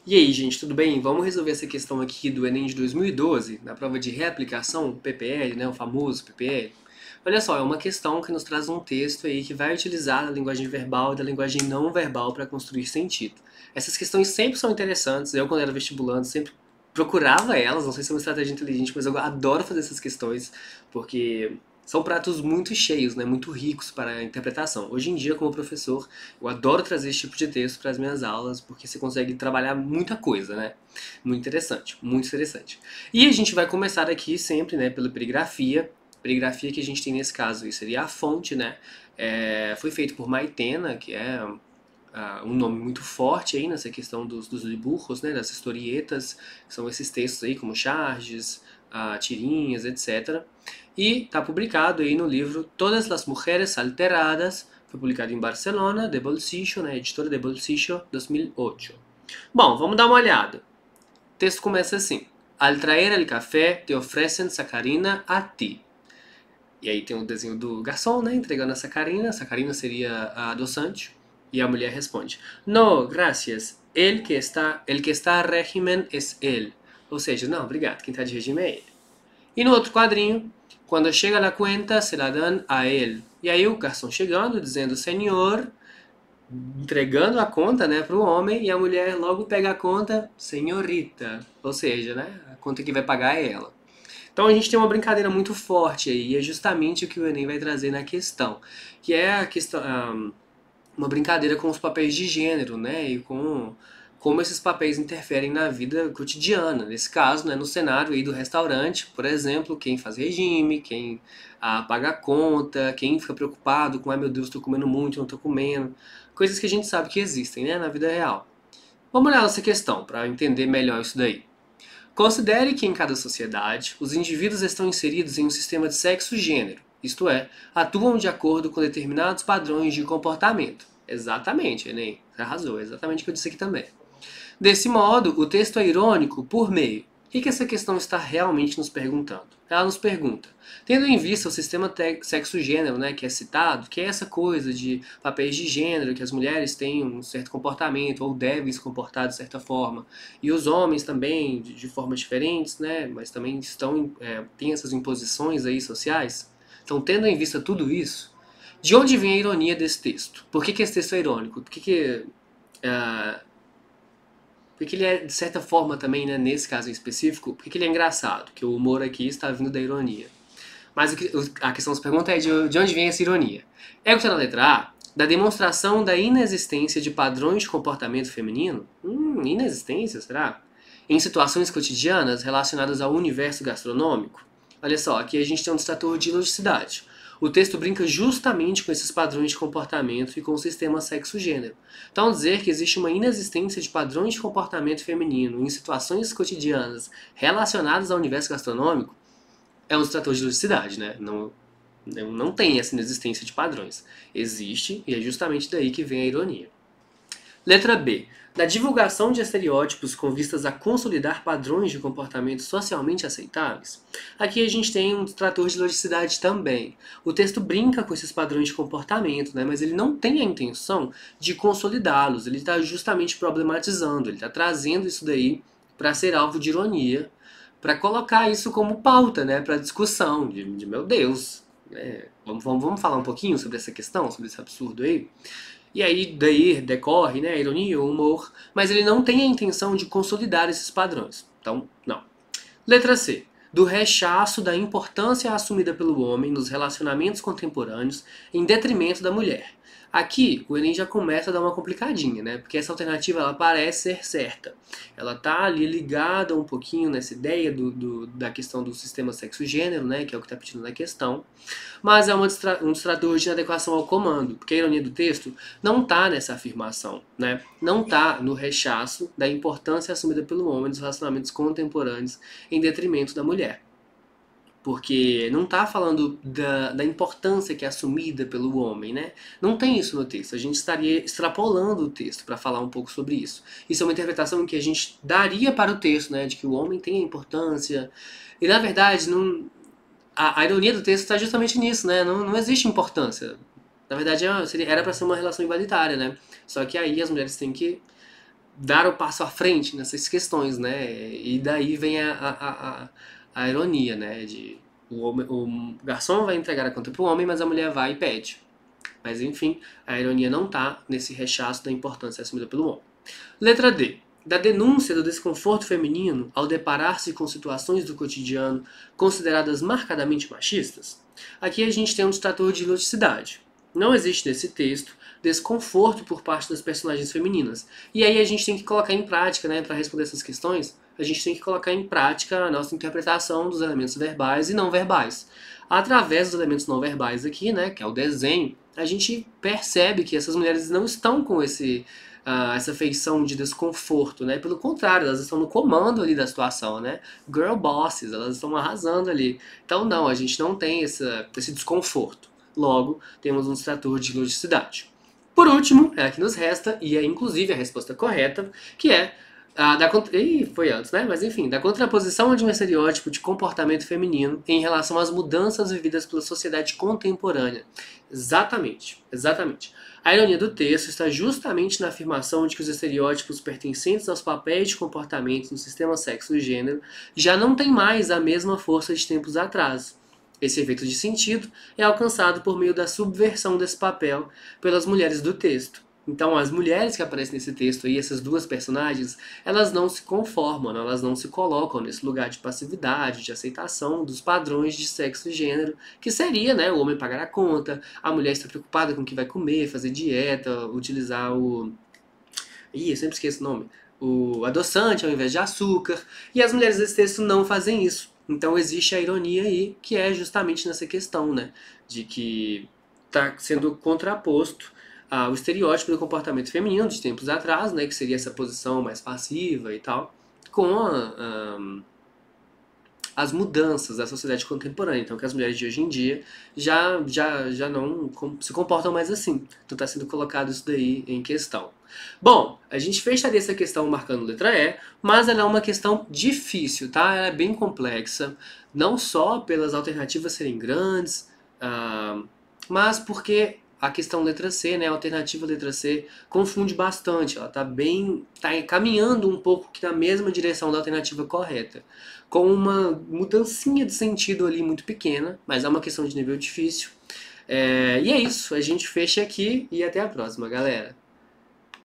E aí, gente, tudo bem? Vamos resolver essa questão aqui do Enem de 2012, na prova de reaplicação, PPL, né, o famoso PPL. Olha só, é uma questão que nos traz um texto aí que vai utilizar a linguagem verbal e da linguagem não verbal para construir sentido. Essas questões sempre são interessantes, eu quando era vestibulando sempre procurava elas, não sei se é uma estratégia inteligente, mas eu adoro fazer essas questões, porque são pratos muito cheios, né, muito ricos para a interpretação. Hoje em dia, como professor, eu adoro trazer esse tipo de texto para as minhas aulas, porque você consegue trabalhar muita coisa, né? Muito interessante, muito interessante. E a gente vai começar aqui sempre, né, pela perigrafia. Perigrafia que a gente tem nesse caso aí seria a fonte, né? Foi feito por Maitena, que é um nome muito forte aí nessa questão dos dibujos, né, das historietas, que são esses textos aí como charges, tirinhas, etc. E está publicado aí no livro Todas las Mujeres Alteradas, foi publicado em Barcelona, de Bolsillo, né, editora de Bolsillo, 2008. Bom, vamos dar uma olhada. O texto começa assim: Al traer el café, te ofrecen sacarina a ti. E aí tem o desenho do garçom, né, entregando a sacarina. A sacarina seria a adoçante. E a mulher responde: No, gracias. El que está a régimen es él. Ou seja, não, obrigado, quem está de regime é ele. E no outro quadrinho, quando chega a conta, se la dan a ele. E aí o garçom chegando, dizendo senhor, entregando a conta, né, para o homem, e a mulher logo pega a conta, senhorita. Ou seja, né, a conta que vai pagar é ela. Então a gente tem uma brincadeira muito forte aí, e é justamente o que o Enem vai trazer na questão, que é a questão, uma brincadeira com os papéis de gênero, né, e com como esses papéis interferem na vida cotidiana. Nesse caso, né, no cenário aí do restaurante, por exemplo, quem faz regime, quem paga a conta, quem fica preocupado com, ai meu Deus, estou comendo muito, não estou comendo, coisas que a gente sabe que existem, né, na vida real. Vamos olhar essa questão para entender melhor isso daí. Considere que em cada sociedade, os indivíduos estão inseridos em um sistema de sexo-gênero, isto é, atuam de acordo com determinados padrões de comportamento. Exatamente, Enem, você arrasou, é exatamente o que eu disse aqui também. Desse modo, o texto é irônico por meio. O que essa questão está realmente nos perguntando? Ela nos pergunta, tendo em vista o sistema sexo-gênero, né, que é citado, que é essa coisa de papéis de gênero, que as mulheres têm um certo comportamento ou devem se comportar de certa forma, e os homens também de formas diferentes, né, mas também têm essas imposições aí sociais. Então, tendo em vista tudo isso, de onde vem a ironia desse texto? Por que esse texto é irônico? Ah, porque ele é, de certa forma, também, né, nesse caso em específico, porque ele é engraçado, que o humor aqui está vindo da ironia. Mas a questão se pergunta é de onde vem essa ironia. É o que está na letra A, da demonstração da inexistência de padrões de comportamento feminino? Inexistência, será? Em situações cotidianas relacionadas ao universo gastronômico? Olha só, aqui a gente tem um distrator de logicidade. O texto brinca justamente com esses padrões de comportamento e com o sistema sexo-gênero. Então, dizer que existe uma inexistência de padrões de comportamento feminino em situações cotidianas relacionadas ao universo gastronômico é um distrator de ludicidade, né? Não tem essa inexistência de padrões. Existe, e é justamente daí que vem a ironia. Letra B. Da divulgação de estereótipos com vistas a consolidar padrões de comportamento socialmente aceitáveis, aqui a gente tem um distrator de logicidade também. O texto brinca com esses padrões de comportamento, né, mas ele não tem a intenção de consolidá-los, ele está justamente problematizando, ele está trazendo isso daí para ser alvo de ironia, para colocar isso como pauta, né, para discussão, de meu Deus. Vamos falar um pouquinho sobre essa questão, sobre esse absurdo aí? E aí daí decorre, né, a ironia, o humor, mas ele não tem a intenção de consolidar esses padrões. Então, não. Letra C. Do rechaço da importância assumida pelo homem nos relacionamentos contemporâneos em detrimento da mulher. Aqui, o Enem já começa a dar uma complicadinha, né? Porque essa alternativa ela parece ser certa. Ela tá ali ligada um pouquinho nessa ideia da questão do sistema sexo-gênero, né? Que é o que está pedindo na questão. Mas é um distrator de inadequação ao comando, porque a ironia do texto não está nessa afirmação, né? Não está no rechaço da importância assumida pelo homem nos relacionamentos contemporâneos em detrimento da mulher. Porque não está falando da importância que é assumida pelo homem, né? Não tem isso no texto. A gente estaria extrapolando o texto para falar um pouco sobre isso. Isso é uma interpretação que a gente daria para o texto, né? De que o homem tem a importância. E na verdade, a ironia do texto está justamente nisso, né? Não existe importância. Na verdade, era para ser uma relação igualitária, né? Só que aí as mulheres têm que dar o passo à frente nessas questões, né? E daí vem a ironia, né? De o garçom vai entregar a conta pro homem, mas a mulher vai e pede. Mas enfim, a ironia não tá nesse rechaço da importância assumida pelo homem. Letra D. Da denúncia do desconforto feminino ao deparar-se com situações do cotidiano consideradas marcadamente machistas. Aqui a gente tem um distrator de eroticidade. Não existe nesse texto desconforto por parte das personagens femininas. E aí a gente tem que colocar em prática, né, para responder essas questões, a gente tem que colocar em prática a nossa interpretação dos elementos verbais e não verbais. Através dos elementos não verbais aqui, né, que é o desenho, a gente percebe que essas mulheres não estão com essa feição de desconforto, né? Pelo contrário, elas estão no comando ali da situação, né? Girl bosses, elas estão arrasando ali. Então não, a gente não tem esse desconforto. Logo, temos um distrator de logicidade. Por último, é a que nos resta, e é inclusive a resposta correta, que é foi antes, né? Mas enfim, da contraposição de um estereótipo de comportamento feminino em relação às mudanças vividas pela sociedade contemporânea. Exatamente, exatamente. A ironia do texto está justamente na afirmação de que os estereótipos pertencentes aos papéis de comportamento no sistema sexo e gênero já não têm mais a mesma força de tempos atrás. Esse efeito de sentido é alcançado por meio da subversão desse papel pelas mulheres do texto. Então, as mulheres que aparecem nesse texto aí, essas duas personagens, elas não se conformam, elas não se colocam nesse lugar de passividade, de aceitação dos padrões de sexo e gênero, que seria, né, o homem pagar a conta, a mulher estar preocupada com o que vai comer, fazer dieta, utilizar eu sempre esqueço o nome. O adoçante ao invés de açúcar. E as mulheres desse texto não fazem isso. Então existe a ironia aí, que é justamente nessa questão, né? De que está sendo contraposto ao estereótipo do comportamento feminino de tempos atrás, né? Que seria essa posição mais passiva e tal, com as mudanças da sociedade contemporânea. Então, que as mulheres de hoje em dia já não se comportam mais assim. Então, está sendo colocado isso daí em questão. Bom, a gente fecharia essa questão marcando letra E, mas ela é uma questão difícil, tá? Ela é bem complexa, não só pelas alternativas serem grandes, mas porque a questão letra C, né, a alternativa letra C, confunde bastante. Ela tá caminhando um pouco na mesma direção da alternativa correta, com uma mudancinha de sentido ali muito pequena, mas é uma questão de nível difícil. E é isso, a gente fecha aqui e até a próxima, galera.